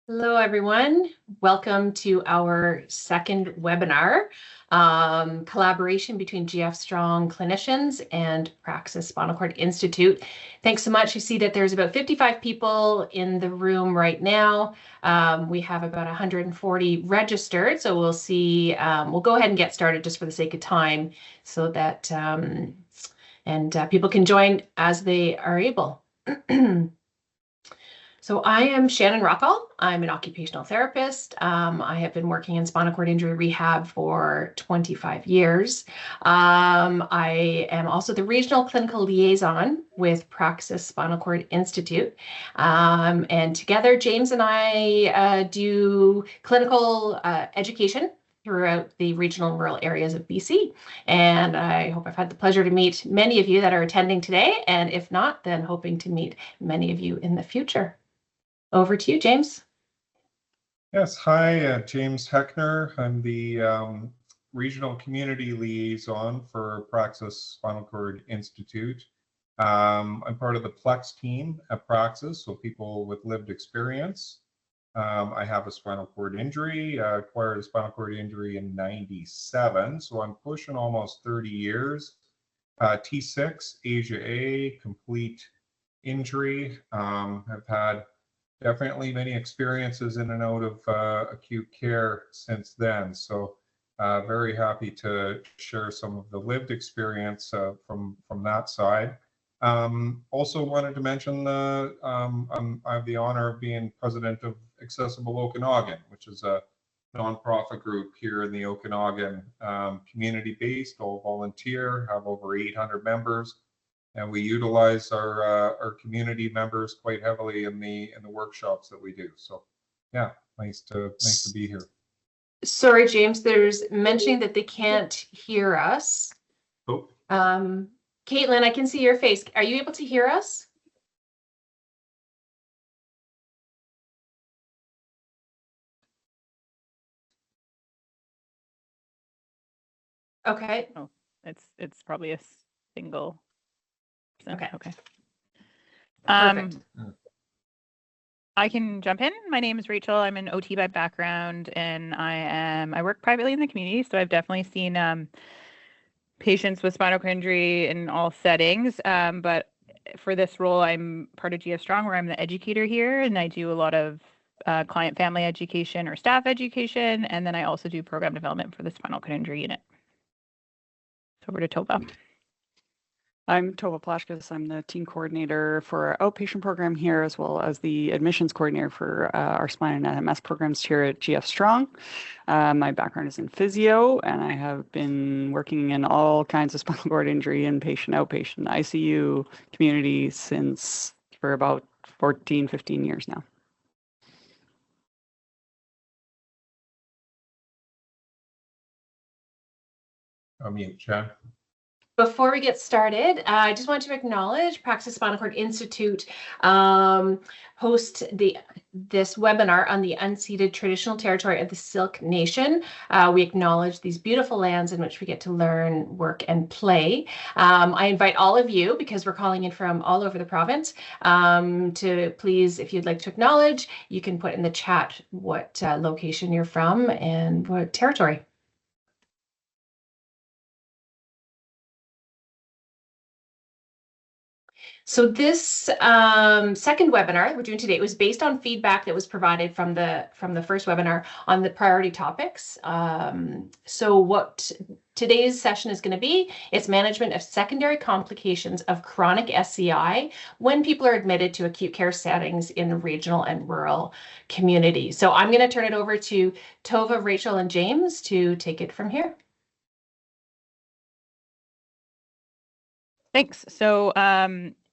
Hello, everyone. Welcome to our second webinar, collaboration between GF Strong clinicians and Praxis Spinal Cord Institute. Thanks so much. You see that there's about 55 people in the room right now. We have about 140 registered, so we'll see. We'll go ahead and get started just for the sake of time so that people can join as they are able. So I am Shannon Rockall. I'm an occupational therapist. I have been working in spinal cord injury rehab for 25 years. I am also the regional clinical liaison with Praxis Spinal Cord Institute. And together, James and I do clinical education throughout the regional and rural areas of BC. And I hope I've had the pleasure to meet many of you that are attending today. And if not, then hoping to meet many of you in the future. Over to you, James. Yes, hi, James Heckner. I'm the Regional Community Liaison for Praxis Spinal Cord Institute. I'm part of the Plex team at Praxis, so people with lived experience. I have a spinal cord injury, acquired a spinal cord injury in '97, so I'm pushing almost 30 years. T6, Asia A, complete injury. I've had definitely many experiences in and out of acute care since then. So very happy to share some of the lived experience from that side. Also wanted to mention I have the honor of being president of Accessible Okanagan, which is a nonprofit group here in the Okanagan, community-based, all volunteer, have over 800 members. And we utilize our community members quite heavily in the workshops that we do. So, yeah, nice to be here. Sorry, James. There's mentioning that they can't hear us. Oh. Caitlin, I can see your face. Are you able to hear us? Okay. Oh, it's probably a single. Okay. Perfect. I can jump in. My name is Rachel. I'm an OT by background, and I work privately in the community, so I've definitely seen patients with spinal cord injury in all settings. But for this role, I'm part of GF Strong, where I'm the educator here, and I do a lot of client family education or staff education, and then I also do program development for the spinal cord injury unit. So over to Tova. I'm Tova Plashkas. I'm the team coordinator for our outpatient program here, as well as the admissions coordinator for our spine and MS programs here at GF Strong. My background is in physio, and I have been working in all kinds of spinal cord injury, inpatient, outpatient, ICU community for about 14, 15 years now. I'm mute, Chad. Before we get started, I just want to acknowledge Praxis Spinal Cord Institute hosts this webinar on the unceded traditional territory of the Silk Nation. We acknowledge these beautiful lands in which we get to learn, work, and play. I invite all of you, because we're calling in from all over the province, to please, if you'd like to acknowledge, you can put in the chat what location you're from and what territory. So this second webinar we're doing today was based on feedback that was provided from the first webinar on the priority topics. So what today's session is going to be, it's management of secondary complications of chronic SCI when people are admitted to acute care settings in regional and rural communities. So I'm going to turn it over to Tova, Rachel, and James to take it from here. Thanks. So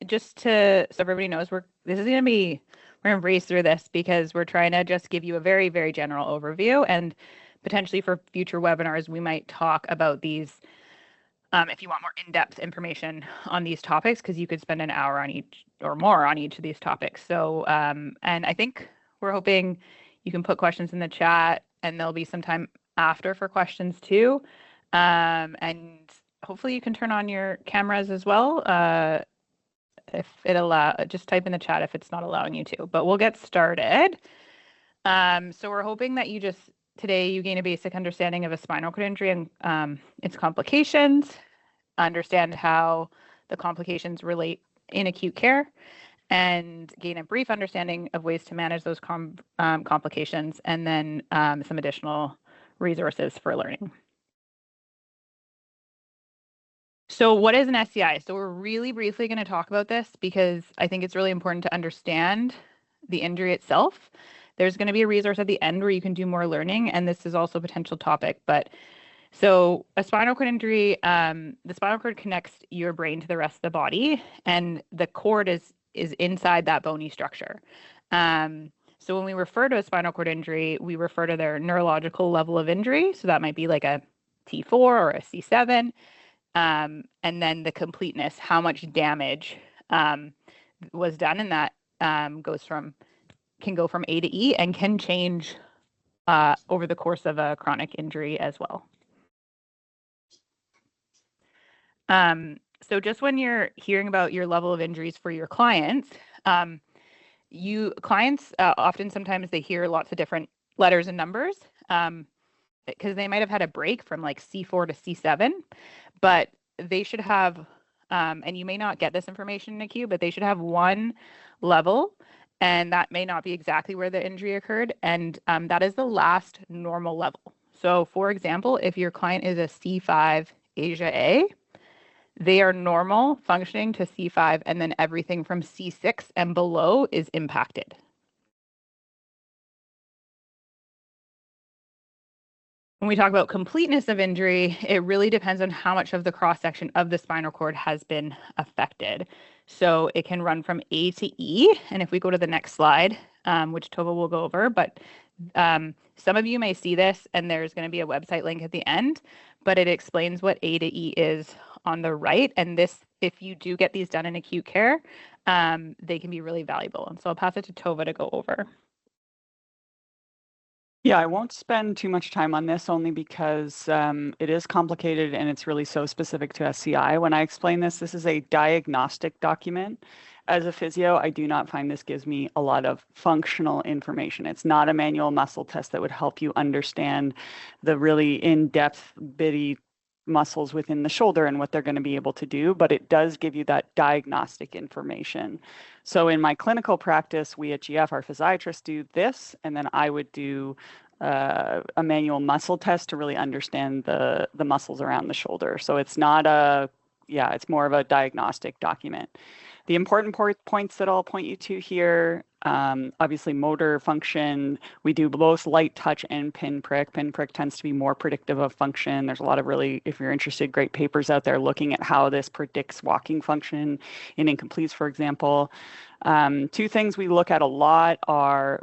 just so everybody knows, we're gonna race through this because we're trying to just give you a very, very general overview, and potentially for future webinars, we might talk about these if you want more in-depth information on these topics, because you could spend an hour on each or more on each of these topics. So and I think we're hoping you can put questions in the chat, and there'll be some time after for questions too. And hopefully you can turn on your cameras as well. If it just type in the chat if it's not allowing you to, but we'll get started. So we're hoping that today you gain a basic understanding of a spinal cord injury and its complications, understand how the complications relate in acute care, and gain a brief understanding of ways to manage those complications, and then some additional resources for learning. So what is an SCI? So we're really briefly going to talk about this because I think it's really important to understand the injury itself. There's going to be a resource at the end where you can do more learning, and this is also a potential topic. But so a spinal cord injury, the spinal cord connects your brain to the rest of the body, and the cord is inside that bony structure. So when we refer to a spinal cord injury, we refer to their neurological level of injury. So that might be like a T4 or a C7. And then the completeness, how much damage was done, and that can go from A to E and can change over the course of a chronic injury as well. So just when you're hearing about your level of injuries for your clients, often sometimes they hear lots of different letters and numbers because they might have had a break from like C4 to C7, but they should have, and you may not get this information in acute, but they should have one level, and that may not be exactly where the injury occurred, and that is the last normal level. So for example, if your client is a C5 Asia A, they are normal functioning to C5, and then everything from C6 and below is impacted. When we talk about completeness of injury, it really depends on how much of the cross-section of the spinal cord has been affected. So it can run from A to E, and if we go to the next slide, which Tova will go over, but some of you may see this, and there's going to be a website link at the end, but it explains what A to E is on the right, and this, if you do get these done in acute care, they can be really valuable. And so I'll pass it to Tova to go over. Yeah, I won't spend too much time on this only because it is complicated and it's really so specific to SCI. When I explain this, this is a diagnostic document. As a physio, I do not find this gives me a lot of functional information. It's not a manual muscle test that would help you understand the really in-depth bitty muscles within the shoulder and what they're going to be able to do, but it does give you that diagnostic information. So in my clinical practice, we at GF, our physiatrists, do this, and then I would do a manual muscle test to really understand the muscles around the shoulder. So it's not it's more of a diagnostic document. The important points that I'll point you to here, obviously motor function, we do both light touch and pinprick. Pinprick tends to be more predictive of function. There's a lot of really, if you're interested, great papers out there looking at how this predicts walking function in incompletes, for example. Two things we look at a lot are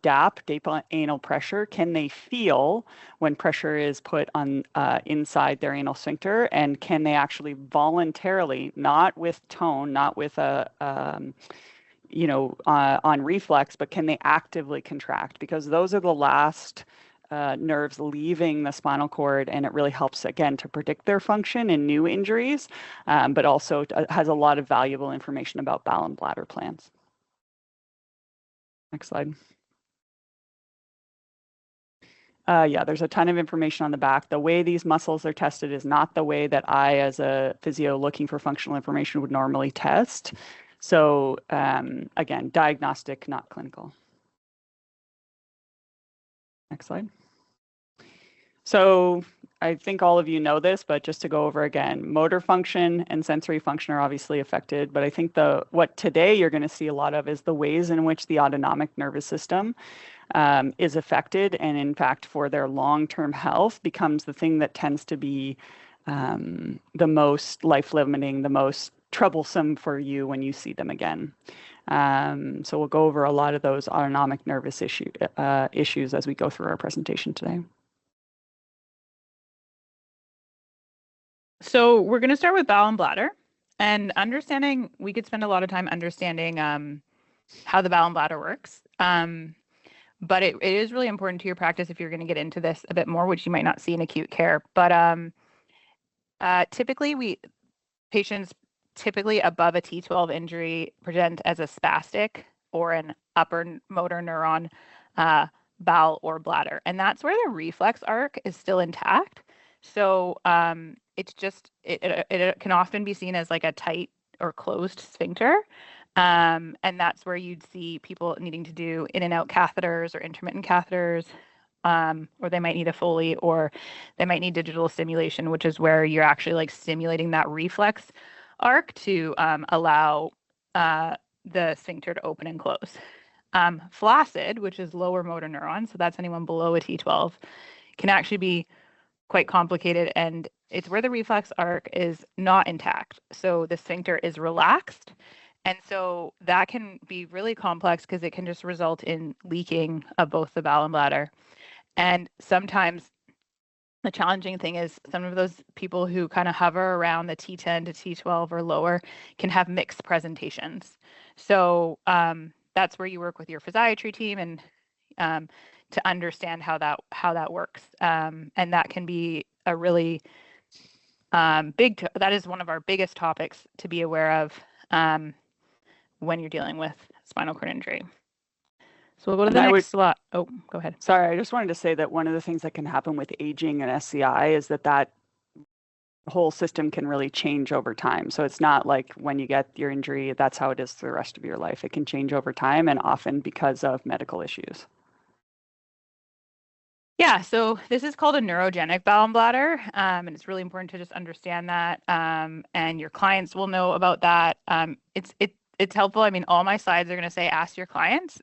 DAP, deep anal pressure. Can they feel when pressure is put on inside their anal sphincter? And can they actually voluntarily, not with tone, not with a, on reflex, but can they actively contract? Because those are the last nerves leaving the spinal cord, and it really helps, again, to predict their function in new injuries, but also has a lot of valuable information about bowel and bladder plans. Next slide. There's a ton of information on the back. The way these muscles are tested is not the way that I, as a physio looking for functional information, would normally test. So again, diagnostic, not clinical. Next slide. So I think all of you know this, but just to go over again, motor function and sensory function are obviously affected, but I think what today you're going to see a lot of is the ways in which the autonomic nervous system is affected, and in fact for their long-term health becomes the thing that tends to be the most life-limiting, the most troublesome for you when you see them again. So we'll go over a lot of those autonomic nervous issues as we go through our presentation today. So we're going to start with bowel and bladder, and understanding, we could spend a lot of time understanding how the bowel and bladder works. But it is really important to your practice if you're going to get into this a bit more, which you might not see in acute care. But typically, patients typically above a T12 injury present as a spastic or an upper motor neuron bowel or bladder. And that's where the reflex arc is still intact. So it's just, it can often be seen as like a tight or closed sphincter. And that's where you'd see people needing to do in and out catheters or intermittent catheters, or they might need a Foley, or they might need digital stimulation, which is where you're actually like stimulating that reflex arc to allow the sphincter to open and close. Flaccid, which is lower motor neuron, so that's anyone below a T12, can actually be quite complicated, and it's where the reflex arc is not intact. So the sphincter is relaxed. And so that can be really complex because it can just result in leaking of both the bowel and bladder. And sometimes the challenging thing is some of those people who kind of hover around the T10 to T12 or lower can have mixed presentations. So that's where you work with your physiatry team and to understand how that works. And that can be a really that is one of our biggest topics to be aware of when you're dealing with spinal cord injury. So we'll go to the next slide. Oh, go ahead. Sorry, I just wanted to say that one of the things that can happen with aging and SCI is that whole system can really change over time. So it's not like when you get your injury, that's how it is for the rest of your life. It can change over time and often because of medical issues. Yeah, so this is called a neurogenic bowel and bladder, and it's really important to just understand that, and your clients will know about that. It's helpful. I mean, all my slides are going to say, ask your clients.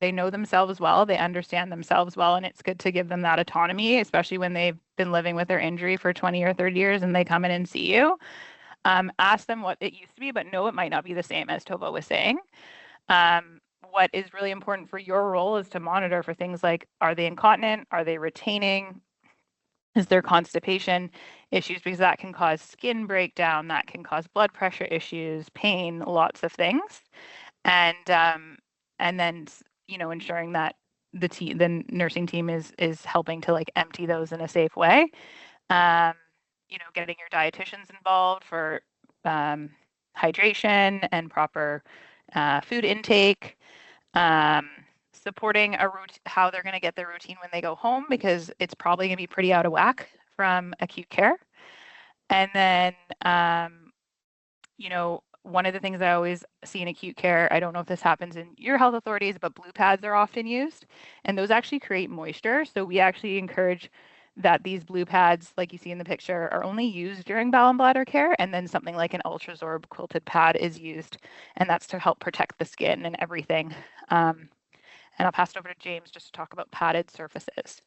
They know themselves well, they understand themselves well, and it's good to give them that autonomy, especially when they've been living with their injury for 20 or 30 years and they come in and see you. Ask them what it used to be, but no, it might not be the same, as Tova was saying. What is really important for your role is to monitor for things like, are they incontinent? Are they retaining? Is there constipation issues? Because that can cause skin breakdown, that can cause blood pressure issues, pain, lots of things. And then, ensuring that the nursing team is helping to like empty those in a safe way. Getting your dietitians involved for hydration and proper food intake. Supporting how they're going to get their routine when they go home, because it's probably going to be pretty out of whack from acute care. And then, one of the things I always see in acute care, I don't know if this happens in your health authorities, but blue pads are often used, and those actually create moisture. So we actually encourage that these blue pads, like you see in the picture, are only used during bowel and bladder care, and then something like an Ultrasorb quilted pad is used, and that's to help protect the skin and everything. And I'll pass it over to James just to talk about padded surfaces.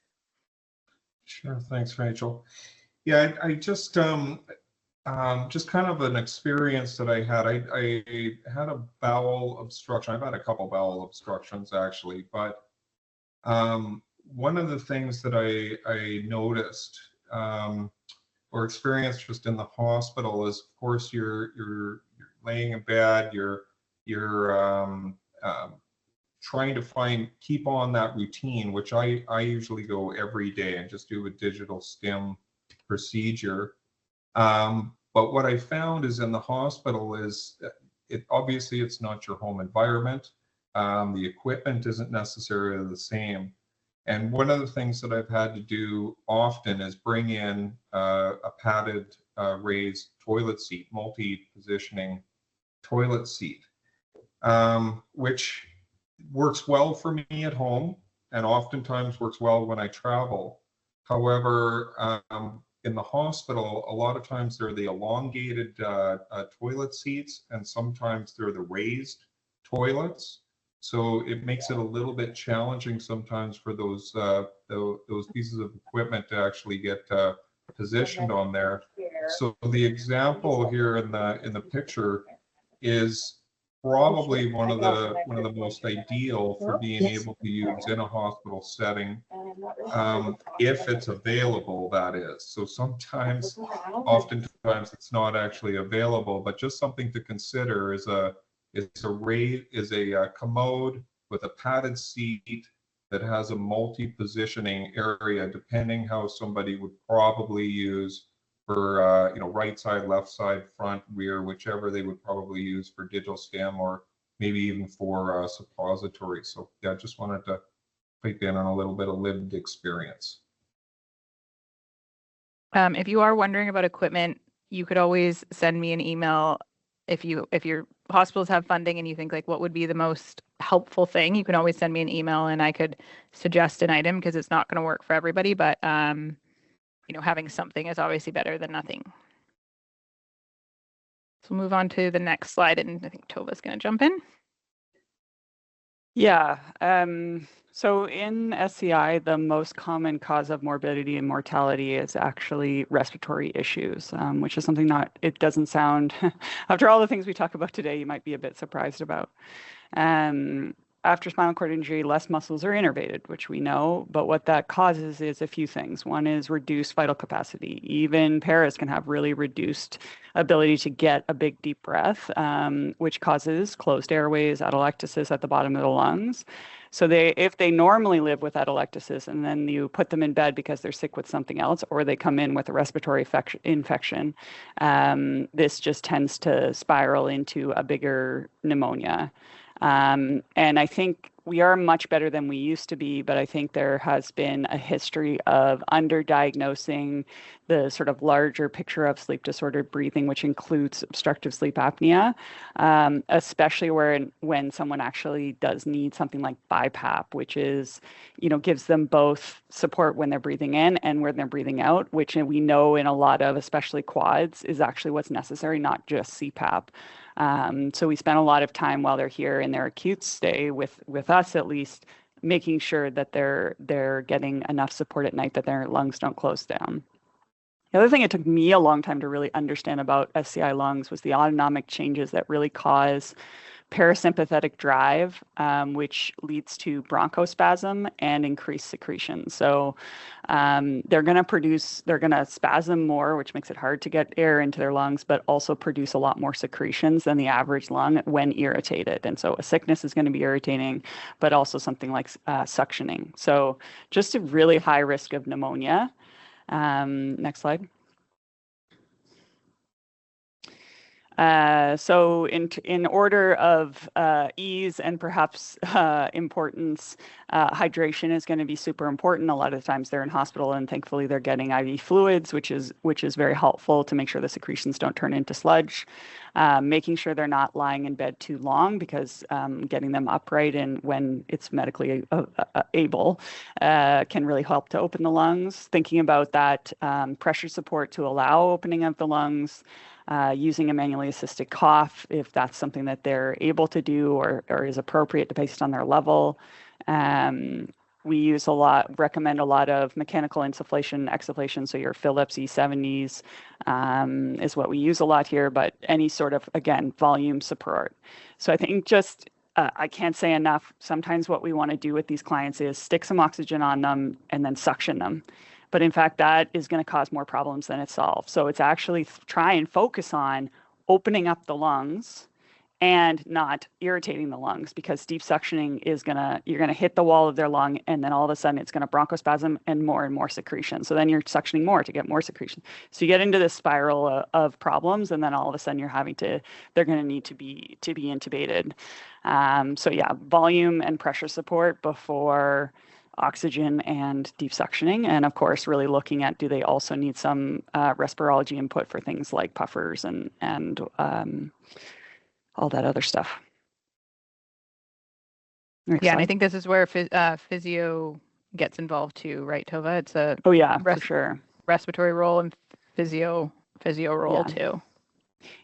Sure, thanks, Rachel. Yeah, I just kind of an experience that I had. I had a bowel obstruction. I've had a couple bowel obstructions actually, but one of the things that I noticed or experienced just in the hospital is, of course, you're laying in bed, you're trying to keep on that routine, which I usually go every day and just do a digital stim procedure. But what I found is in the hospital is obviously it's not your home environment. The equipment isn't necessarily the same. And one of the things that I've had to do often is bring in a padded raised toilet seat, multi-positioning toilet seat, which works well for me at home and oftentimes works well when I travel. However, in the hospital, a lot of times they're the elongated toilet seats, and sometimes they're the raised toilets. So it makes it a little bit challenging sometimes for those pieces of equipment to actually get positioned on there. So the example here in the picture is probably one of the most ideal for being able to use in a hospital setting, if it's available, that is. So oftentimes it's not actually available, but just something to consider is a commode with a padded seat that has a multi-positioning area, depending how somebody would probably use for right side, left side, front, rear, whichever they would probably use for digital stim, or maybe even for suppository. So yeah, just wanted to picked in on a little bit of lived experience. If you are wondering about equipment, you could always send me an email. If your hospitals have funding and you think like what would be the most helpful thing, you can always send me an email and I could suggest an item, because it's not going to work for everybody, but having something is obviously better than nothing. So we'll move on to the next slide, and I think Tova's going to jump in. Yeah. So in SCI, the most common cause of morbidity and mortality is actually respiratory issues, which is something it doesn't sound, after all the things we talk about today, you might be a bit surprised about. After spinal cord injury, less muscles are innervated, which we know, but what that causes is a few things. One is reduced vital capacity. Even paras can have really reduced ability to get a big deep breath, which causes closed airways, atelectasis at the bottom of the lungs. So if they normally live with atelectasis and then you put them in bed because they're sick with something else, or they come in with a respiratory infection, this just tends to spiral into a bigger pneumonia. And I think we are much better than we used to be, but I think there has been a history of underdiagnosing the sort of larger picture of sleep disordered breathing, which includes obstructive sleep apnea, especially when someone actually does need something like BiPAP, which is, gives them both support when they're breathing in and when they're breathing out, which we know in a lot of, especially quads, is actually what's necessary, not just CPAP. So we spend a lot of time while they're here in their acute stay with us, at least, making sure that they're getting enough support at night that their lungs don't close down. The other thing it took me a long time to really understand about SCI lungs was the autonomic changes that really cause parasympathetic drive, which leads to bronchospasm and increased secretion. So they're going to spasm more, which makes it hard to get air into their lungs, but also produce a lot more secretions than the average lung when irritated. And so a sickness is going to be irritating, but also something like suctioning. So just a really high risk of pneumonia. Next slide. So in order of ease and perhaps importance, hydration is going to be super important. A lot of the times they're in hospital, and thankfully they're getting IV fluids, which is very helpful to make sure the secretions don't turn into sludge. Making sure they're not lying in bed too long, because getting them upright and when it's medically able can really help to open the lungs. Thinking about that pressure support to allow opening of the lungs. Using a manually assisted cough if that's something that they're able to do or is appropriate based on their level. We recommend a lot of mechanical insufflation, exsufflation. So your Philips E70s is what we use a lot here, but any sort of, again, volume support. So I think just, I can't say enough. Sometimes what we want to do with these clients is stick some oxygen on them and then suction them. But in fact, that is going to cause more problems than it solves. So it's actually try and focus on opening up the lungs and not irritating the lungs, because deep suctioning is you're going to hit the wall of their lung, and then all of a sudden it's going to bronchospasm and more secretion. So then you're suctioning more to get more secretion. So you get into this spiral of problems, and then all of a sudden they're going to need to be intubated. So yeah, volume and pressure support before oxygen and deep suctioning, and of course really looking at, do they also need some respirology input for things like puffers and all that other stuff. Next Yeah, slide. and I think this is where physio gets involved too, right, Tova? It's a for sure, respiratory role and physio role too.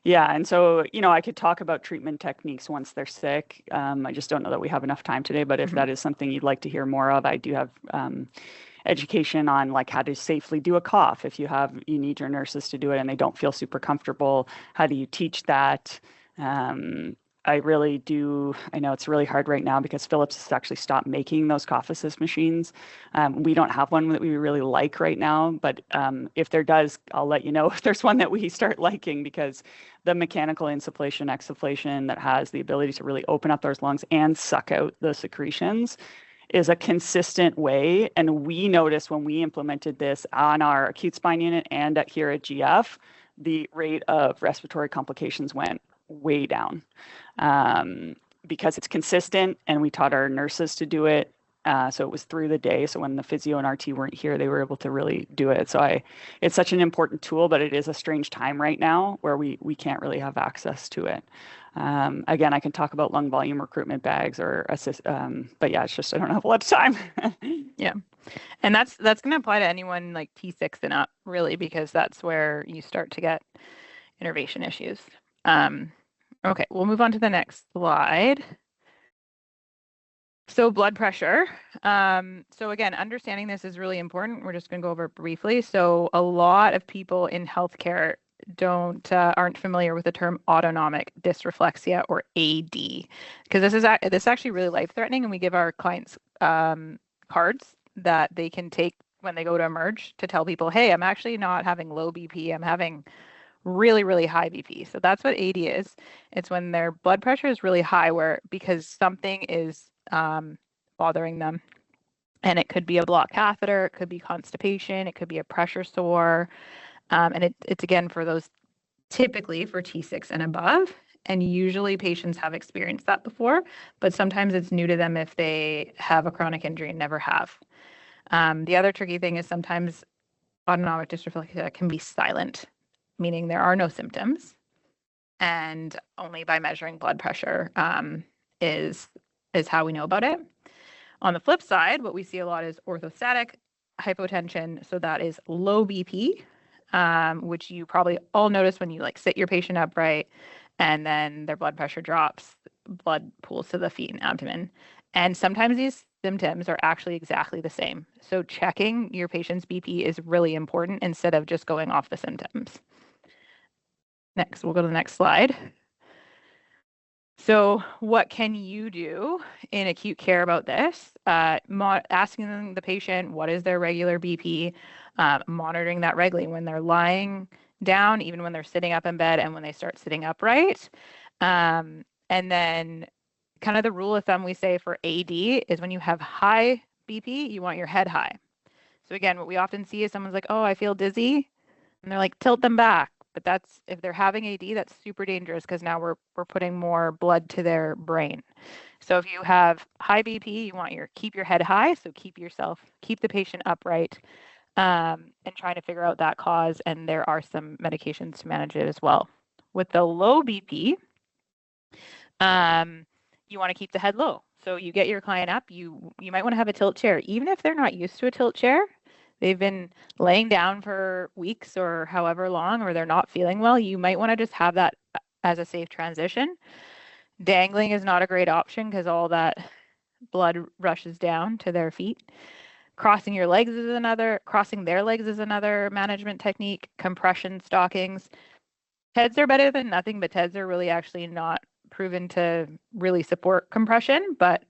Yeah, and so, I could talk about treatment techniques once they're sick. I just don't know that we have enough time today, but if that is something you'd like to hear more of, I do have education on like how to safely do a cough. If you need your nurses to do it and they don't feel super comfortable, how do you teach that? I really do. I know it's really hard right now because Philips has actually stopped making those cough assist machines. We don't have one that we really like right now, but if there does, I'll let you know if there's one that we start liking, because the mechanical insufflation, exsufflation that has the ability to really open up those lungs and suck out the secretions is a consistent way. And we noticed when we implemented this on our acute spine unit and here at GF, the rate of respiratory complications went way down because it's consistent, and we taught our nurses to do it. So it was through the day. So when the physio and RT weren't here, they were able to really do it. So it's such an important tool, but it is a strange time right now where we can't really have access to it. Again, I can talk about lung volume recruitment bags or assist, but yeah, it's just I don't have a lot of time. Yeah. And that's going to apply to anyone like T6 and up, really, because that's where you start to get innervation issues. Okay, we'll move on to the next slide. So blood pressure. So again, understanding this is really important. We're just going to go over it briefly. So a lot of people in healthcare aren't familiar with the term autonomic dysreflexia, or AD, because this is actually really life-threatening, and we give our clients cards that they can take when they go to emerge to tell people, hey, I'm actually not having low BP, I'm having really, really high BP. So that's what AD is. It's when their blood pressure is really high, because something is bothering them. And it could be a blocked catheter, it could be constipation, it could be a pressure sore. And it's again for those typically for T6 and above. And usually patients have experienced that before, but sometimes it's new to them if they have a chronic injury and never have. The other tricky thing is sometimes autonomic dysreflexia can be silent, meaning there are no symptoms, and only by measuring blood pressure is how we know about it. On the flip side, what we see a lot is orthostatic hypotension. So that is low BP, which you probably all notice when you like sit your patient upright and then their blood pressure drops, blood pools to the feet and abdomen. And sometimes these symptoms are actually exactly the same. So checking your patient's BP is really important instead of just going off the symptoms. Next, we'll go to the next slide. So what can you do in acute care about this? Asking the patient, what is their regular BP? Monitoring that regularly when they're lying down, even when they're sitting up in bed and when they start sitting upright. And then kind of the rule of thumb we say for AD is when you have high BP, you want your head high. So again, what we often see is someone's like, oh, I feel dizzy. And they're like, tilt them back. But that's, if they're having AD, that's super dangerous because now we're putting more blood to their brain. So if you have high BP, you want keep your head high. So keep the patient upright, and trying to figure out that cause. And there are some medications to manage it as well. With the low BP, you want to keep the head low. So you get your client up, you might want to have a tilt chair, even if they're not used to a tilt chair. They've been laying down for weeks or however long, or they're not feeling well, you might want to just have that as a safe transition. Dangling is not a great option because all that blood rushes down to their feet. Crossing their legs is another management technique. Compression stockings. TEDs are better than nothing, but TEDs are really actually not proven to really support compression, but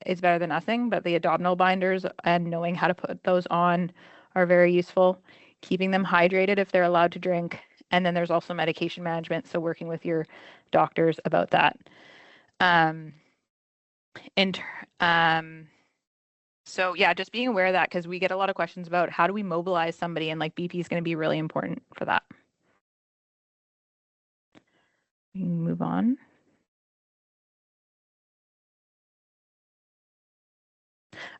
it's better than nothing. But the abdominal binders and knowing how to put those on are very useful. Keeping them hydrated if they're allowed to drink. And then there's also medication management. So working with your doctors about that. So yeah, just being aware of that, because we get a lot of questions about how do we mobilize somebody, and like BP is going to be really important for that. We can move on.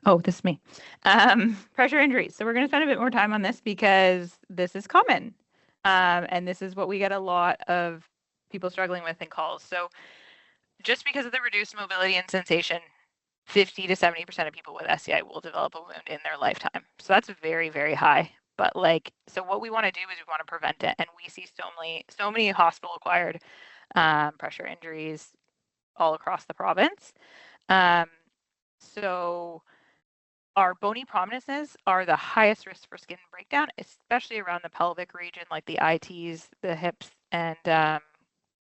Oh, this is me. Pressure injuries. So we're going to spend a bit more time on this because this is common. And this is what we get a lot of people struggling with in calls. So just because of the reduced mobility and sensation, 50 to 70% of people with SCI will develop a wound in their lifetime. So that's very, very high. But so what we want to do is we want to prevent it. And we see so many hospital-acquired pressure injuries all across the province. So our bony prominences are the highest risk for skin breakdown, especially around the pelvic region, like the ITs, the hips, and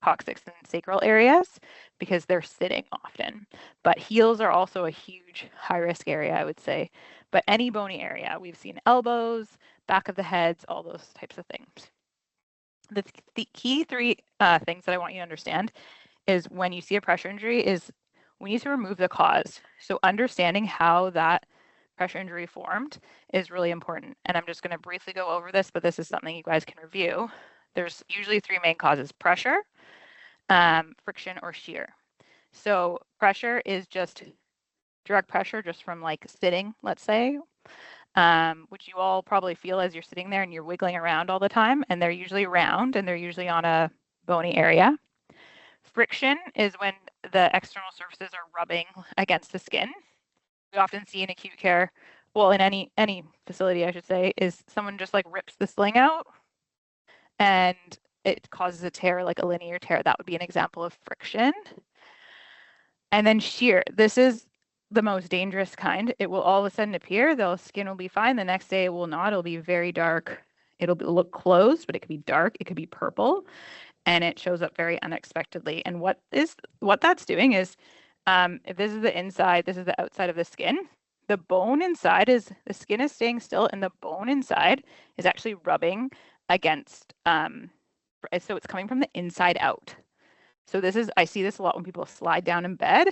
coccyx and sacral areas, because they're sitting often. But heels are also a huge high-risk area, I would say. But any bony area, we've seen elbows, back of the heads, all those types of things. The key three things that I want you to understand is when you see a pressure injury is we need to remove the cause. So understanding how that pressure injury formed is really important. And I'm just going to briefly go over this, but this is something you guys can review. There's usually three main causes: pressure, friction, or shear. So pressure is just direct pressure just from like sitting, let's say, which you all probably feel as you're sitting there and you're wiggling around all the time, and they're usually round and they're usually on a bony area. Friction is when the external surfaces are rubbing against the skin. We often see in acute care, well, in any facility, I should say, is someone just like rips the sling out and it causes a tear, like a linear tear. That would be an example of friction. And then shear. This is the most dangerous kind. It will all of a sudden appear. The skin will be fine. The next day it will not. It'll be very dark. Look closed, but it could be dark. It could be purple, and it shows up very unexpectedly. And what that's doing is, if this is the inside, this is the outside of the skin. The bone inside the skin is staying still, and the bone inside is actually rubbing against. So it's coming from the inside out. So I see this a lot when people slide down in bed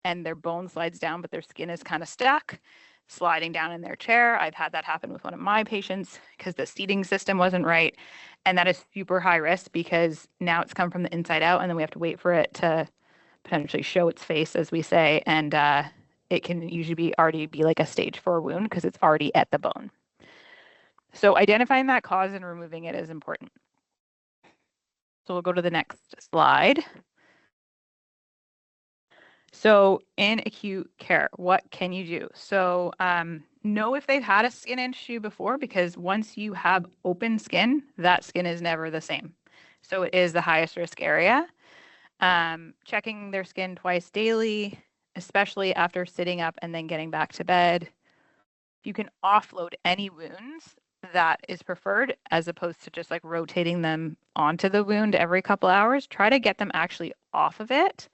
and their bone slides down, but their skin is kind of stuck, sliding down in their chair. I've had that happen with one of my patients because the seating system wasn't right. And that is super high risk because now it's come from the inside out, and then we have to wait for it to potentially show its face, as we say. And it can usually already be like a stage 4 wound because it's already at the bone. So identifying that cause and removing it is important. So we'll go to the next slide. So in acute care, what can you do? So know if they've had a skin issue before, because once you have open skin, that skin is never the same. So it is the highest risk area. Checking their skin twice daily, especially after sitting up and then getting back to bed. You can offload any wounds. That is preferred, as opposed to just like rotating them onto the wound every couple hours. Try to get them actually off of it.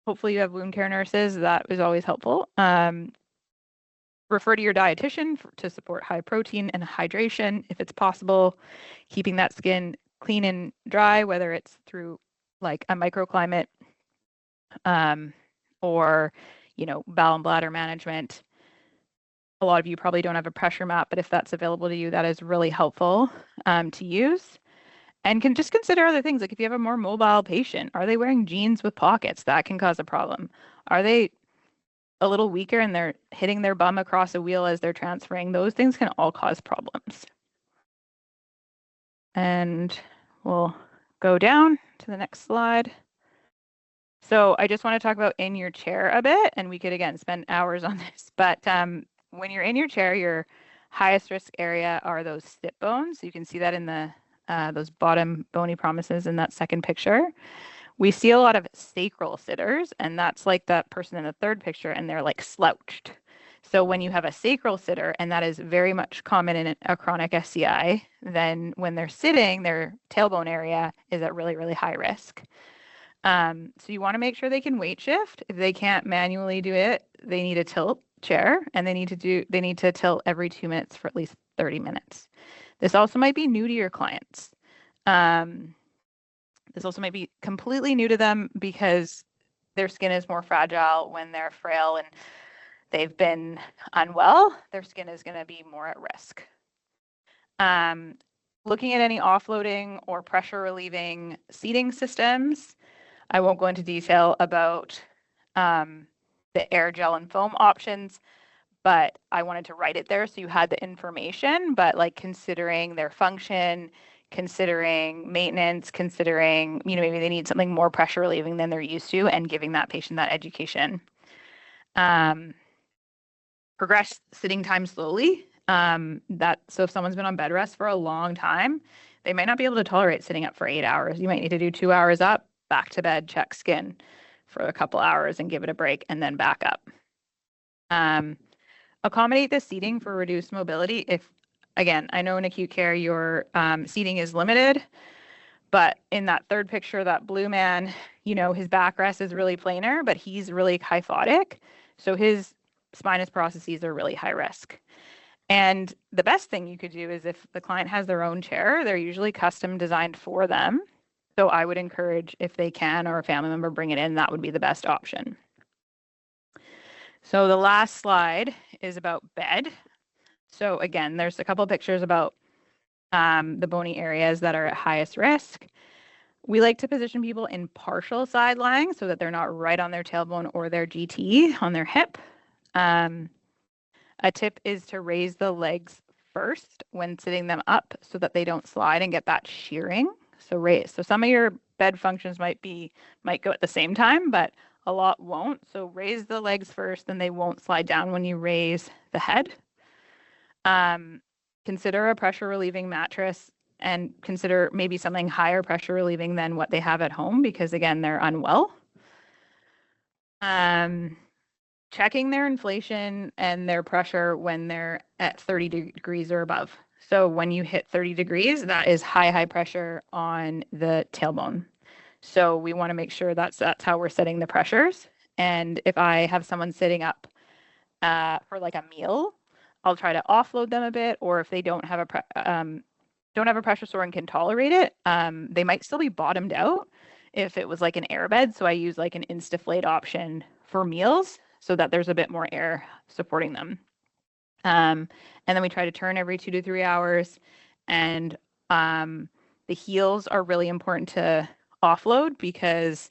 Hopefully you have wound care nurses. That is always helpful. Refer to your dietitian to support high protein and hydration if it's possible. Keeping that skin clean and dry, whether it's through like a microclimate or, bowel and bladder management. A lot of you probably don't have a pressure map, but if that's available to you, that is really helpful to use. And can just consider other things. Like if you have a more mobile patient, are they wearing jeans with pockets? That can cause a problem. Are they a little weaker and they're hitting their bum across a wheel as they're transferring? Those things can all cause problems. And we'll go down to the next slide. So I just want to talk about in your chair a bit, and we could again spend hours on this, but when you're in your chair, your highest risk area are those sit bones. You can see that in the those bottom bony prominences in that second picture. We see a lot of sacral sitters, and that's like that person in the third picture, and they're like slouched. So when you have a sacral sitter, and that is very much common in a chronic SCI, then when they're sitting, their tailbone area is at really, really high risk. So you want to make sure they can weight shift. If they can't manually do it, they need a tilt chair, and they need to tilt every 2 minutes for at least 30 minutes. This also might be new to your clients. This also might be completely new to them because their skin is more fragile when they're frail and they've been unwell. Their skin is going to be more at risk. Looking at any offloading or pressure relieving seating systems, I won't go into detail about the air gel and foam options, but I wanted to write it there so you had the information, but like considering their function, considering maintenance, considering, maybe they need something more pressure relieving than they're used to, and giving that patient that education. Progress sitting time slowly. So if someone's been on bed rest for a long time, they might not be able to tolerate sitting up for 8 hours. You might need to do 2 hours up, back to bed, check skin for a couple hours and give it a break, and then back up. Accommodate the seating for reduced mobility. If, again, I know in acute care your seating is limited, but in that third picture, that blue man, his backrest is really planar, but he's really kyphotic. So his spinous processes are really high risk. And the best thing you could do is if the client has their own chair, they're usually custom designed for them. So I would encourage, if they can, or a family member bring it in, that would be the best option. So the last slide is about bed. So again, there's a couple of pictures about the bony areas that are at highest risk. we like to position people in partial side lying so that they're not right on their tailbone or their GT on their hip. A tip is to raise the legs first when sitting them up so that they don't slide and get that shearing. So some of your bed functions might go at the same time, but a lot won't. So raise the legs first, then they won't slide down when you raise the head. Consider a pressure relieving mattress and consider maybe something higher pressure relieving than what they have at home because again, they're unwell. Checking their inflation and their pressure when they're at 30 degrees or above. So when you hit 30 degrees, that is high pressure on the tailbone. So we want to make sure that's how we're setting the pressures. And if I have someone sitting up for like a meal, I'll try to offload them a bit. Or if they don't have a pressure sore and can tolerate it, they might still be bottomed out if it was like an air bed. So I use like an Instaflate option for meals so that there's a bit more air supporting them. And then we try to turn every 2 to 3 hours. And the heels are really important to offload because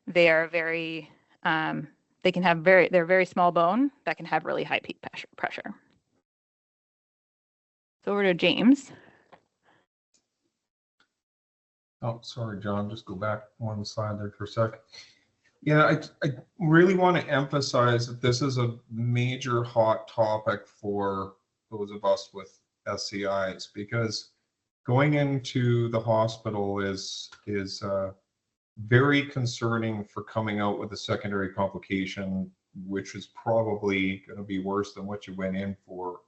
they are very, they're very small bone that can have really high peak pressure. So over to James. Oh, sorry, John, just go back one slide there for a second. Yeah, I really want to emphasize that this is a major hot topic for those of us with SCIs because going into the hospital is very concerning for coming out with a secondary complication, which is probably going to be worse than what you went in for.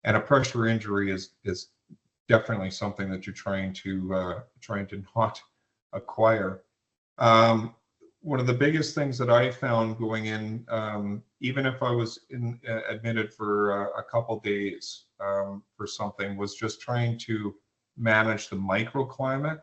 And a pressure injury is definitely something that you're trying to not acquire. One of the biggest things that I found going in, even if I was admitted for a couple days for something, was just trying to manage the microclimate.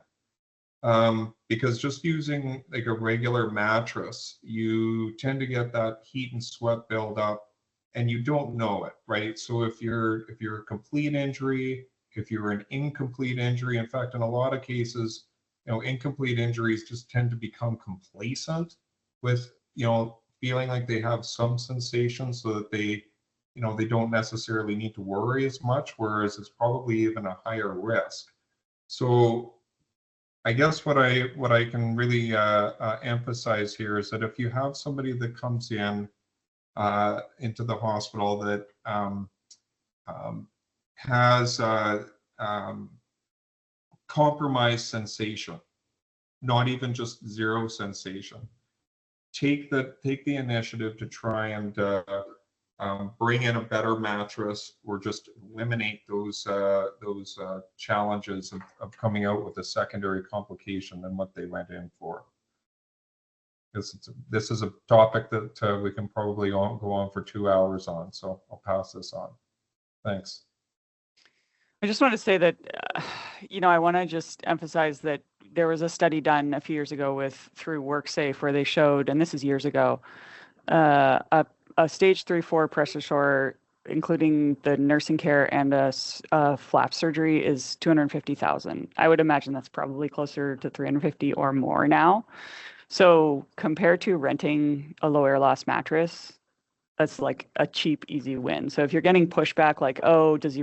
Because just using like a regular mattress, you tend to get that heat and sweat build up, and you don't know it, right? So if you're a complete injury, if you're an incomplete injury, in fact, in a lot of cases, incomplete injuries just tend to become complacent with, feeling like they have some sensation so that they don't necessarily need to worry as much, whereas it's probably even a higher risk. So I guess what I can really emphasize here is that if you have somebody that comes in into the hospital that has compromised sensation, not even just zero sensation, take the initiative to try and bring in a better mattress or just eliminate those challenges of coming out with a secondary complication than what they went in for. This is a topic that we can probably go on for 2 hours on, so I'll pass this on. Thanks. I just want to say that, I want to just emphasize that there was a study done a few years ago through WorkSafe where they showed, and this is years ago, a stage 3-4 pressure sore, including the nursing care and a flap surgery, is $250,000. I would imagine that's probably closer to $350 or more now. So compared to renting a low air loss mattress, that's like a cheap, easy win. So if you're getting pushback like, oh, does he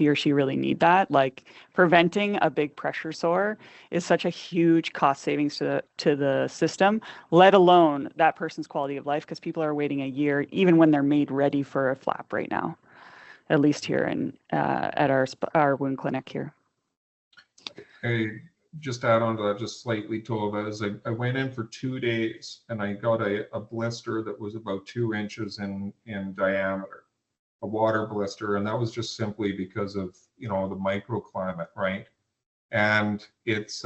or she really need that? Like preventing a big pressure sore is such a huge cost savings to the system, let alone that person's quality of life, because people are waiting a year, even when they're made ready for a flap right now, at least here at our wound clinic here. Hey, just add on to that just slightly, Tova, is I went in for 2 days and I got a blister that was about 2 inches in diameter, a water blister, and that was just simply because of the microclimate, right? And it's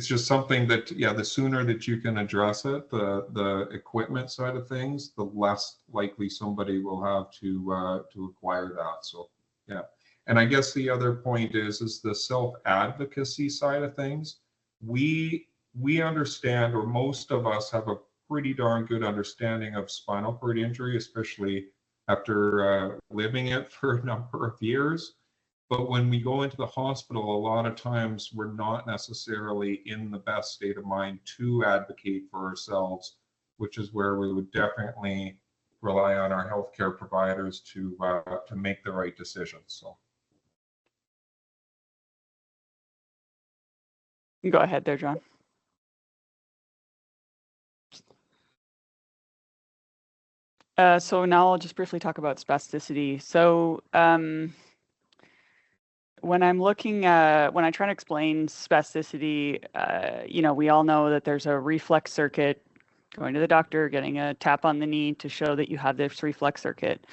just something that, the sooner that you can address it, the equipment side of things, the less likely somebody will have to acquire that. So yeah. And I guess the other point is the self-advocacy side of things. We understand, or most of us have a pretty darn good understanding of spinal cord injury, especially after living it for a number of years. But when we go into the hospital, a lot of times we're not necessarily in the best state of mind to advocate for ourselves, which is where we would definitely rely on our healthcare providers to make the right decisions. So. Go ahead there, John. So now I'll just briefly talk about spasticity. So when I'm looking at, when I try to explain spasticity, you know, we all know that there's a reflex circuit, going to the doctor, getting a tap on the knee to show that you have this reflex circuit.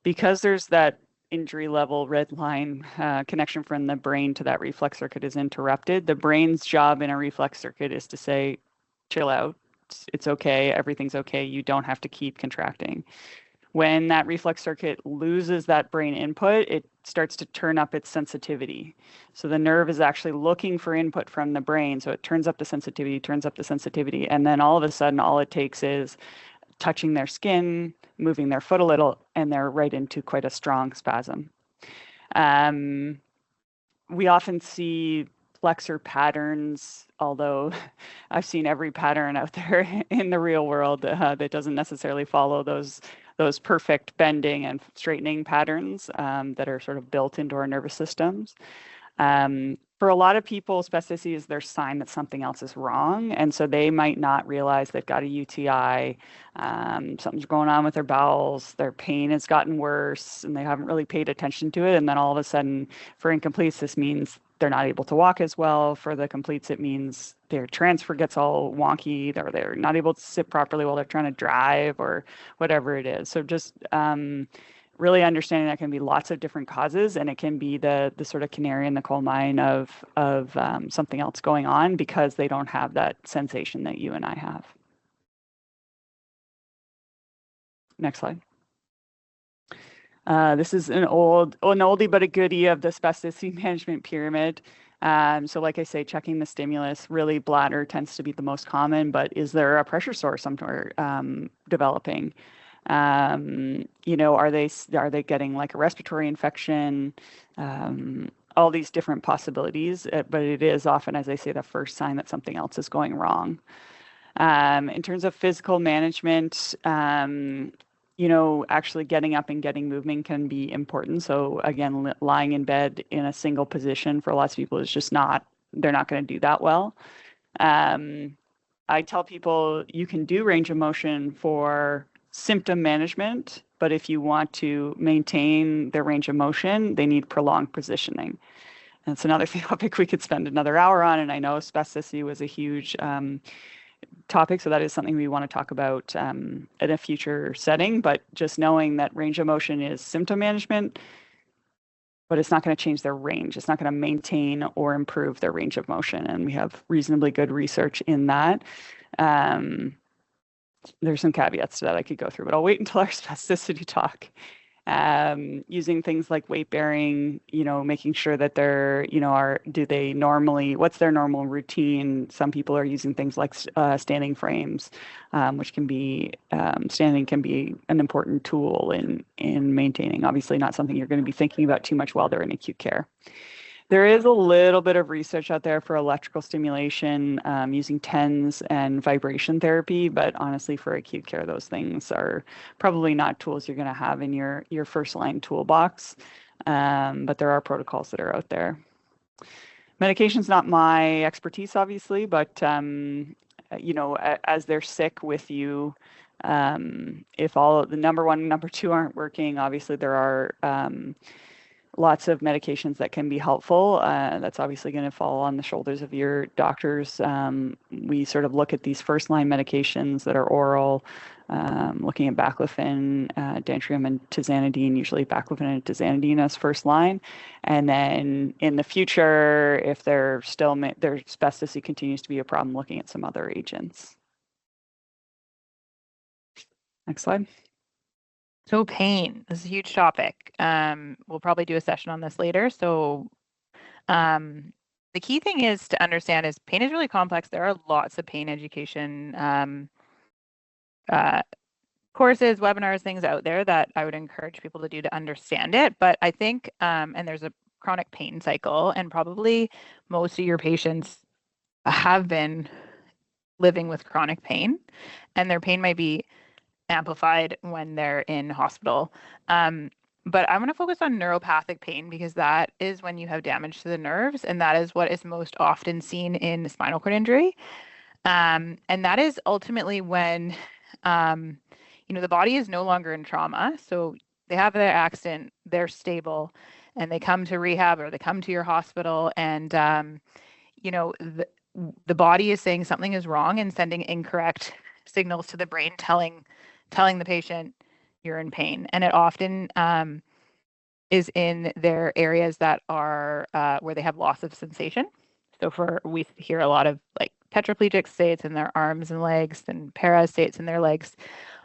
Because there's that injury level red line connection from the brain to that reflex circuit is interrupted, the brain's job in a reflex circuit is to say, chill out, it's okay, everything's okay, you don't have to keep contracting. When that reflex circuit loses that brain input, it starts to turn up its sensitivity. So the nerve is actually looking for input from the brain. So it turns up the sensitivity, and then all of a sudden, all it takes is touching their skin, moving their foot a little, and they're right into quite a strong spasm. We often see flexor patterns, although I've seen every pattern out there in the real world that doesn't necessarily follow those perfect bending and straightening patterns that are sort of built into our nervous systems. For a lot of people, spasticity is their sign that something else is wrong. And so they might not realize they've got a UTI, something's going on with their bowels, their pain has gotten worse, and they haven't really paid attention to it. And then all of a sudden, for incompletes, this means they're not able to walk as well. For the completes, it means their transfer gets all wonky, they're not able to sit properly while they're trying to drive or whatever it is. So just really understanding that can be lots of different causes, and it can be the sort of canary in the coal mine of something else going on because they don't have that sensation that you and I have. Next slide. This is an oldie but a goodie of the spasticity management pyramid. So like I say, checking the stimulus, really bladder tends to be the most common, but is there a pressure source somewhere developing? You know, are they getting like a respiratory infection? All these different possibilities, but it is often, as I say, the first sign that something else is going wrong. In terms of physical management, you know, actually getting up and getting movement can be important. So again, lying in bed in a single position for lots of people is just they're not going to do that well. I tell people you can do range of motion for symptom management, but if you want to maintain their range of motion, they need prolonged positioning. And it's another topic we could spend another hour on, and I know spasticity was a huge topic, so that is something we want to talk about in a future setting, but just knowing that range of motion is symptom management, but it's not going to change their range. It's not going to maintain or improve their range of motion, and we have reasonably good research in that. There's some caveats to that I could go through, but I'll wait until our spasticity talk. Using things like weight bearing, you know, making sure that they're, you know, what's their normal routine? Some people are using things like standing frames, which can be, standing can be an important tool in maintaining. Obviously not something you're going to be thinking about too much while they're in acute care. There is a little bit of research out there for electrical stimulation using TENS and vibration therapy, but honestly, for acute care, those things are probably not tools you're going to have in your first line toolbox, but there are protocols that are out there. Medication's not my expertise, obviously, but you know, as they're sick with you, if all the number one and number two aren't working, obviously there are lots of medications that can be helpful. That's obviously going to fall on the shoulders of your doctors. We sort of look at these first line medications that are oral, looking at baclofen, dantrium, and tizanidine, usually baclofen and tizanidine as first line. And then in the future, if their spasticity continues to be a problem, looking at some other agents. Next slide. So pain, this is a huge topic. We'll probably do a session on this later. So the key thing is to understand is pain is really complex. There are lots of pain education courses, webinars, things out there that I would encourage people to do to understand it. But I think, and there's a chronic pain cycle, and probably most of your patients have been living with chronic pain, and their pain might be amplified when they're in hospital. But I'm going to focus on neuropathic pain because that is when you have damage to the nerves, and that is what is most often seen in spinal cord injury. And that is ultimately when, the body is no longer in trauma. So they have their accident, they're stable, and they come to rehab or they come to your hospital, and, the body is saying something is wrong and sending incorrect signals to the brain, telling the patient you're in pain. And it often is in their areas that are where they have loss of sensation. So we hear a lot of like tetraplegics say it's in their arms and legs, and paras say it's in their legs.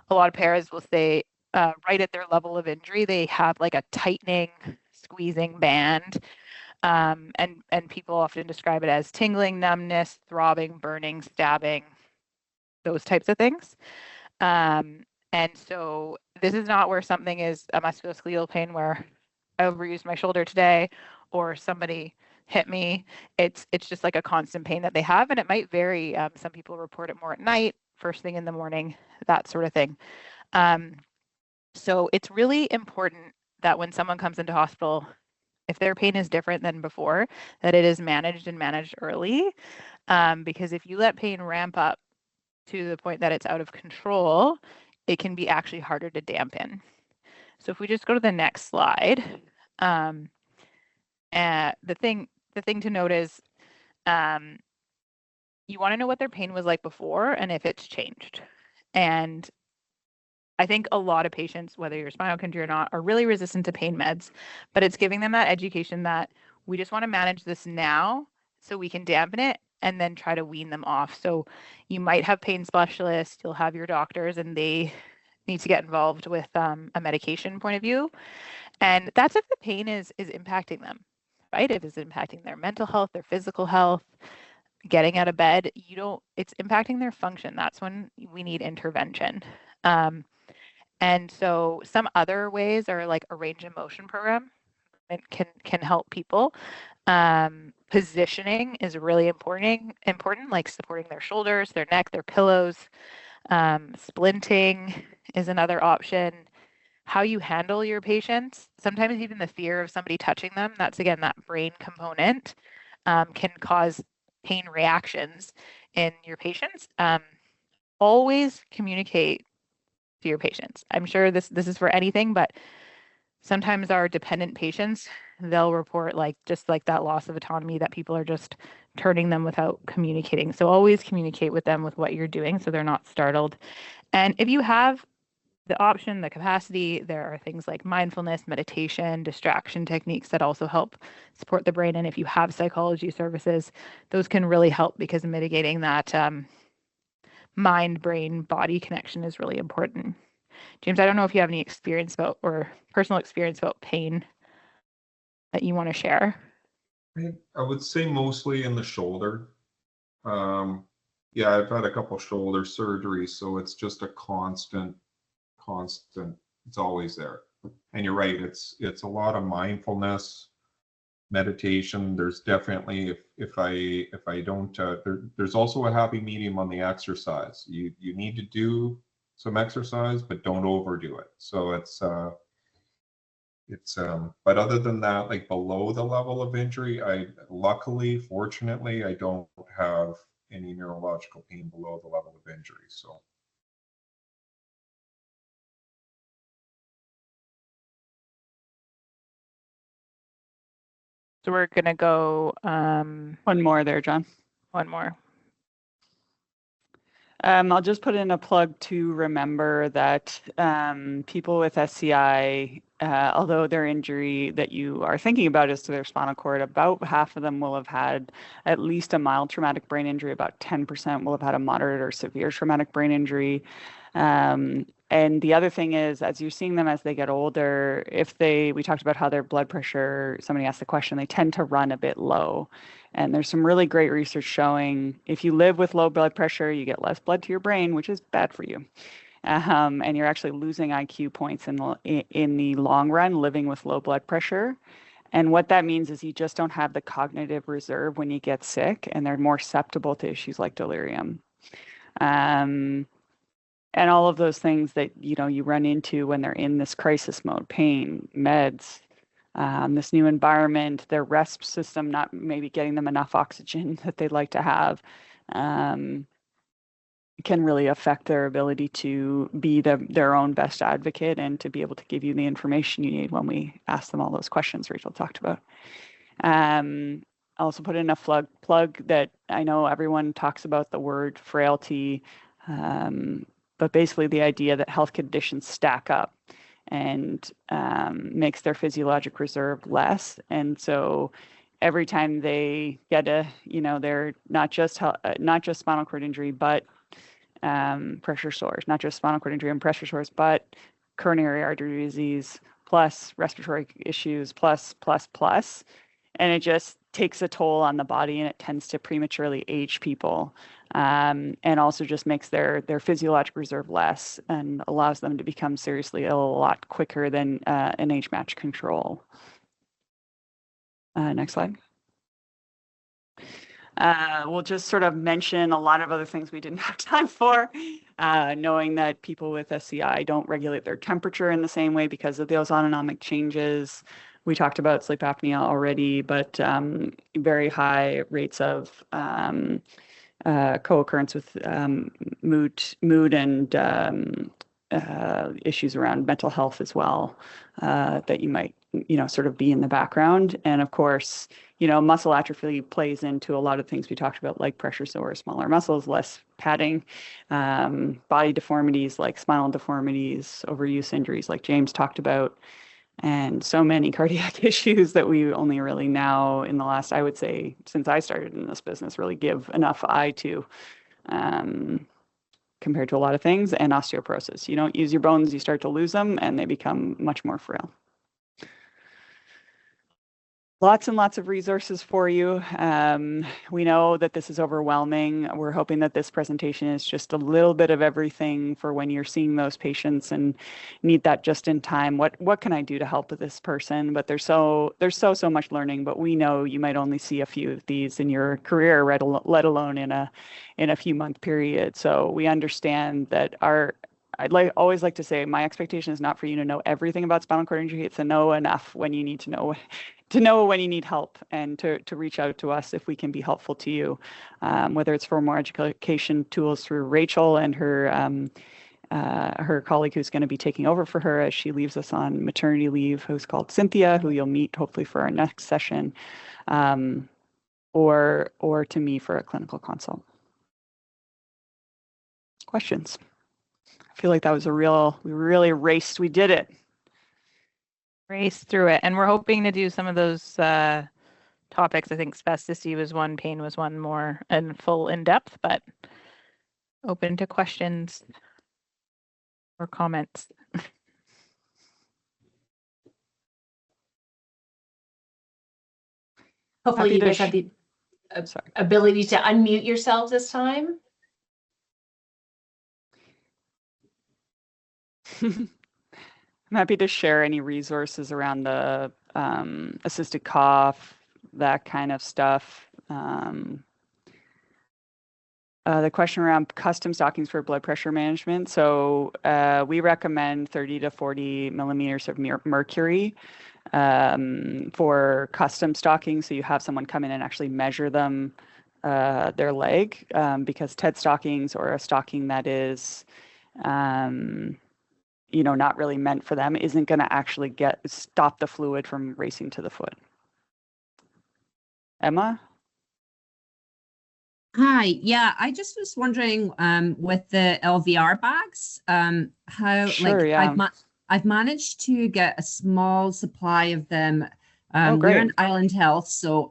A lot of paras will say right at their level of injury, they have like a tightening, squeezing band. And people often describe it as tingling, numbness, throbbing, burning, stabbing, those types of things. And so this is not where something is a musculoskeletal pain where I overused my shoulder today or somebody hit me. It's just like a constant pain that they have, and it might vary. Some people report it more at night, first thing in the morning, that sort of thing. So it's really important that when someone comes into hospital, if their pain is different than before, that it is managed early. Because if you let pain ramp up to the point that it's out of control, it can be actually harder to dampen. So if we just go to the next slide, the thing to note is you want to know what their pain was like before and if it's changed. And I think a lot of patients, whether you're spinal cord injury or not, are really resistant to pain meds, but it's giving them that education that we just want to manage this now so we can dampen it and then try to wean them off. So you might have pain specialists, you'll have your doctors, and they need to get involved with a medication point of view. And that's if the pain is impacting them, right? If it's impacting their mental health, their physical health, getting out of bed, it's impacting their function. That's when we need intervention. And so some other ways are like a range of motion program. It can help people. Positioning is really important, like supporting their shoulders, their neck, their pillows. Splinting is another option. How you handle your patients, sometimes even the fear of somebody touching them, that's again that brain component, can cause pain reactions in your patients. Always communicate to your patients. I'm sure this is for anything, but sometimes our dependent patients, they'll report just like that loss of autonomy, that people are just turning them without communicating. So always communicate with them with what you're doing so they're not startled. And if you have the option, the capacity, there are things like mindfulness, meditation, distraction techniques that also help support the brain. And if you have psychology services, those can really help because mitigating that mind, brain, body connection is really important. James, I don't know if you have any experience about or personal experience about pain that you want to share. I would say mostly in the shoulder. Yeah, I've had a couple shoulder surgeries, so it's just a constant, it's always there. And you're right, it's a lot of mindfulness, meditation. There's definitely, if I don't, there's also a happy medium on the exercise. You need to do some exercise, but don't overdo it. So but other than that, like below the level of injury, fortunately, I don't have any neurological pain below the level of injury. So. So we're going to go one more there, John. One more. I'll just put in a plug to remember that people with SCI, although their injury that you are thinking about is to their spinal cord, about half of them will have had at least a mild traumatic brain injury. About 10% will have had a moderate or severe traumatic brain injury. And the other thing is, as you're seeing them as they get older, we talked about how their blood pressure, somebody asked the question, they tend to run a bit low. And there's some really great research showing if you live with low blood pressure, you get less blood to your brain, which is bad for you. And you're actually losing IQ points in the long run living with low blood pressure. And what that means is you just don't have the cognitive reserve when you get sick, and they're more susceptible to issues like delirium. And all of those things that, you run into when they're in this crisis mode, pain, meds, this new environment, their RESP system not maybe getting them enough oxygen that they'd like to have, can really affect their ability to be their own best advocate and to be able to give you the information you need when we ask them all those questions Rachel talked about. I also put in a plug that I know everyone talks about the word frailty, but basically the idea that health conditions stack up and makes their physiologic reserve less. And so every time they get they're not just spinal cord injury, but pressure sores, not just spinal cord injury and pressure sores, but coronary artery disease, plus respiratory issues, plus. And it just takes a toll on the body, and it tends to prematurely age people, and also just makes their physiologic reserve less and allows them to become seriously ill a lot quicker than an age-matched control. Next slide. We'll just sort of mention a lot of other things we didn't have time for, knowing that people with SCI don't regulate their temperature in the same way because of those autonomic changes. We talked about sleep apnea already, but very high rates of co-occurrence with mood and issues around mental health as well, that you might sort of be in the background. And of course, muscle atrophy plays into a lot of things we talked about, like pressure sores, smaller muscles, less padding, body deformities like spinal deformities, overuse injuries like James talked about, and so many cardiac issues that we only really now in the last, I would say, since I started in this business, really give enough eye to, compared to a lot of things. And osteoporosis. You don't use your bones, you start to lose them, and they become much more frail. Lots and lots of resources for you. We know that this is overwhelming. We're hoping that this presentation is just a little bit of everything for when you're seeing those patients and need that just in time. What can I do to help with this person? But there's so much learning, but we know you might only see a few of these in your career, let alone in a few month period. So we understand that always like to say, my expectation is not for you to know everything about spinal cord injury. It's to know enough when you need to know when you need help, and to reach out to us if we can be helpful to you, whether it's for more education tools through Rachel and her colleague who's going to be taking over for her as she leaves us on maternity leave, who's called Cynthia, who you'll meet hopefully for our next session, or to me for a clinical consult. Questions? I feel like that was we really raced. We did it. Race through it. And we're hoping to do some of those topics. I think spasticity was one, pain was one, more and full in depth, but open to questions or comments. Hopefully you guys have the ability to unmute yourselves this time. I'm happy to share any resources around the assisted cough, that kind of stuff. The question around custom stockings for blood pressure management. So we recommend 30 to 40 millimeters of mercury for custom stockings. So you have someone come in and actually measure them, their leg, because TED stockings, or a stocking that is not really meant for them, isn't going to actually stop the fluid from racing to the foot. Emma? Hi, yeah, I just was wondering with the LVR bags, how Sure, yeah. I've managed to get a small supply of them. Oh, great. We're in Island Health, so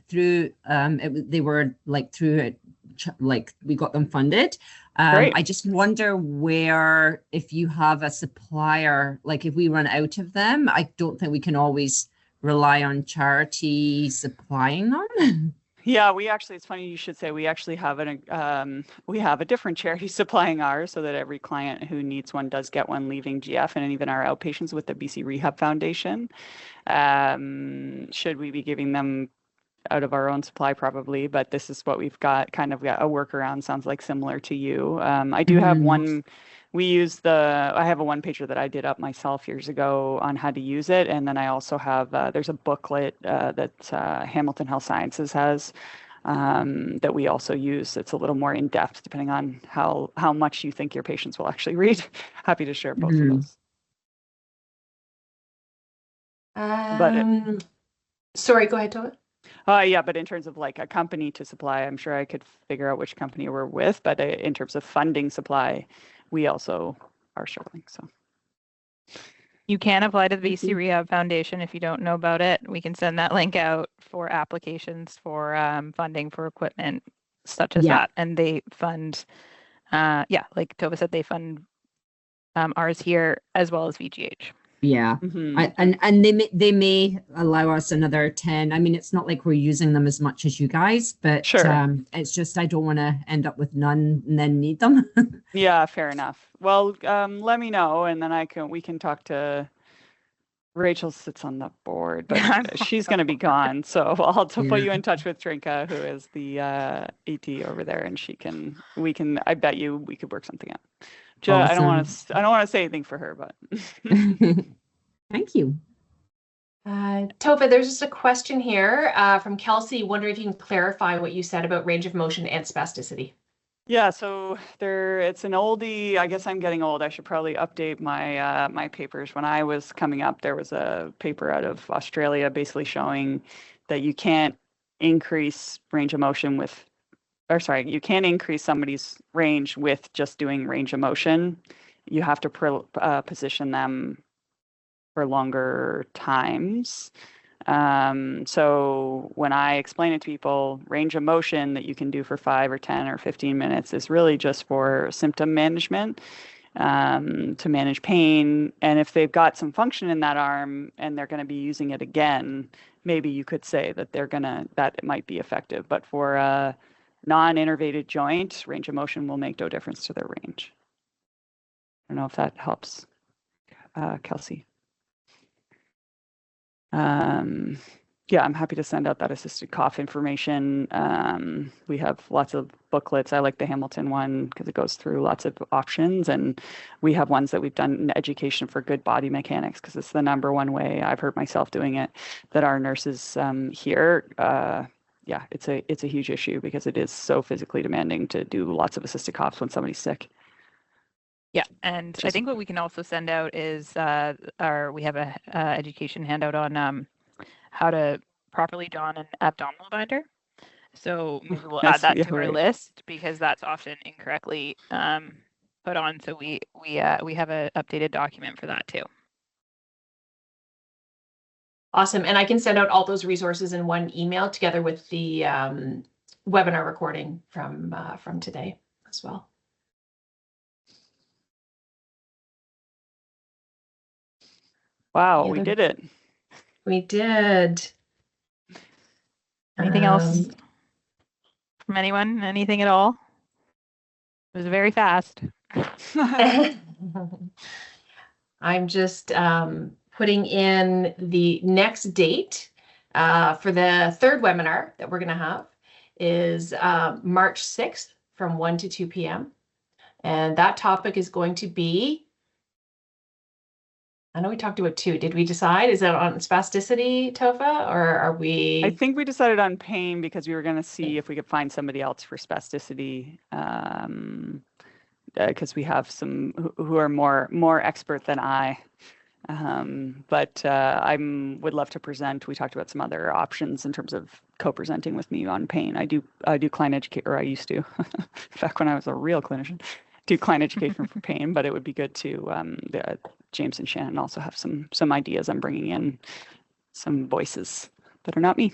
through they were we got them funded. Great. I just wonder if you have a supplier, like if we run out of them, I don't think we can always rely on charity supplying them. Yeah, it's funny you should say we actually have we have a different charity supplying ours so that every client who needs one does get one leaving GF, and even our outpatients with the BC Rehab Foundation. Should we be giving them out of our own supply? Probably, but this is what we've got, kind of got a workaround, sounds like similar to you. I do have one. I have a one pager that I did up myself years ago on how to use it. And then I also have, there's a booklet that Hamilton Health Sciences has that we also use. It's a little more in depth depending on how much you think your patients will actually read. Happy to share both of those. Sorry, go ahead, Tova. Yeah, but in terms of like a company to supply, I'm sure I could figure out which company we're with. But in terms of funding supply, we also are struggling. So you can apply to the BC Rehab Foundation if you don't know about it. We can send that link out for applications for funding for equipment such as that. And they fund, like Tova said, they fund ours here as well as VGH. Yeah. And they may allow us another 10. I mean, it's not like we're using them as much as you guys, but it's just I don't want to end up with none and then need them. Yeah, fair enough. Well, let me know, and then we can talk to Rachel. Sits on the board, but she's going to be gone, so I'll put you in touch with Trinka, who is the ET over there, and I bet you we could work something out. Awesome. I don't want to say anything for her, but thank you. Tova, there's just a question here from Kelsey. Wondering if you can clarify what you said about range of motion and spasticity. Yeah, so it's an oldie. I guess I'm getting old. I should probably update my my papers. When I was coming up, there was a paper out of Australia basically showing that you can't increase range of motion you can't increase somebody's range with just doing range of motion. You have to position them for longer times. So when I explain it to people, range of motion that you can do for 5 or 10 or 15 minutes is really just for symptom management, to manage pain. And if they've got some function in that arm and they're going to be using it again, maybe you could say that that it might be effective. But for a non-innervated joint, range of motion will make no difference to their range. I don't know if that helps, Kelsey. Yeah, I'm happy to send out that assisted cough information. We have lots of booklets. I like the Hamilton one because it goes through lots of options, and we have ones that we've done in education for good body mechanics because it's the #1 way I've heard myself doing it, that our nurses here, it's a huge issue because it is so physically demanding to do lots of assisted coughs when somebody's sick. Yeah, and I think what we can also send out is we have a education handout on how to properly don an abdominal binder. So maybe we'll add that to our list because that's often incorrectly put on. So we have an updated document for that too. Awesome, and I can send out all those resources in one email together with the webinar recording from today as well. Wow, we did it. We did. Anything else from anyone? Anything at all? It was very fast. I'm just putting in the next date for the third webinar that we're going to have is March 6th from 1 to 2 p.m. And that topic is going to be, I know we talked about 2. Did we decide? Is that on spasticity, Tova, or are we? I think we decided on pain because we were going to see if we could find somebody else for spasticity, because we have some who are more expert than I. But I would love to present. We talked about some other options in terms of co-presenting with me on pain. I do client educate, or I used to, back when I was a real clinician, do client education for pain. But it would be good to James and Shannon also have some ideas. I'm bringing in some voices that are not me.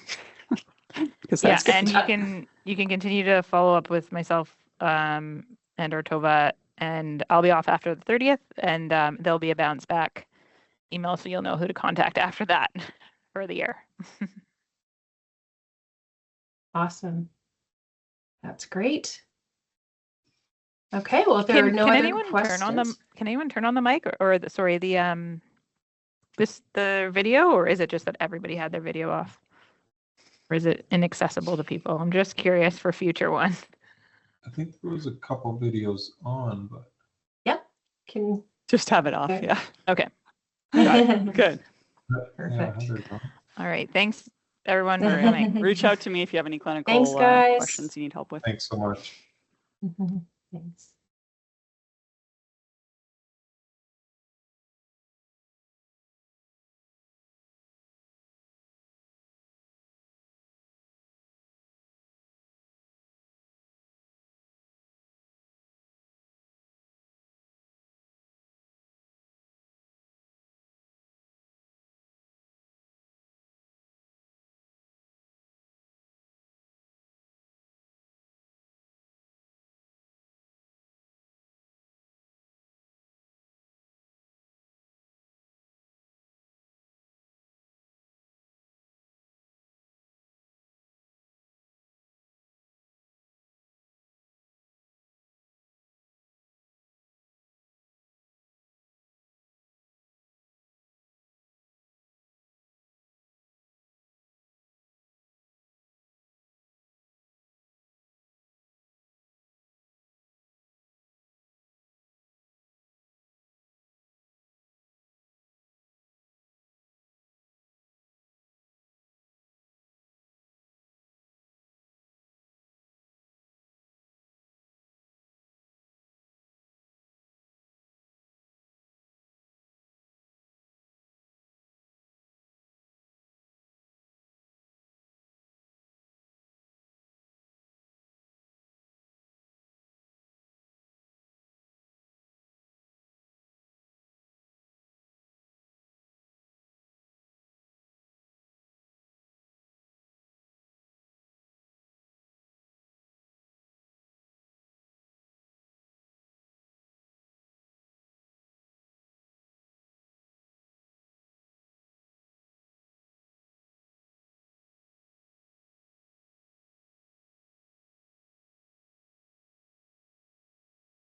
Yeah, and you can continue to follow up with myself and or Tova, and I'll be off after the 30th, and there'll be a bounce back email, so you'll know who to contact after that for the year. Awesome. That's great. Okay, well, if there are no can other anyone questions. Can anyone turn on the mic or the video, or is it just that everybody had their video off? Or is it inaccessible to people? I'm just curious for future ones. I think there was a couple videos on, but Yep. Can just have it off. Yeah. Okay. Good. Perfect. Yeah, all right. Thanks everyone for coming. Reach out to me if you have any clinical Thanks, guys. questions you need help with. thanks so much. Thanks.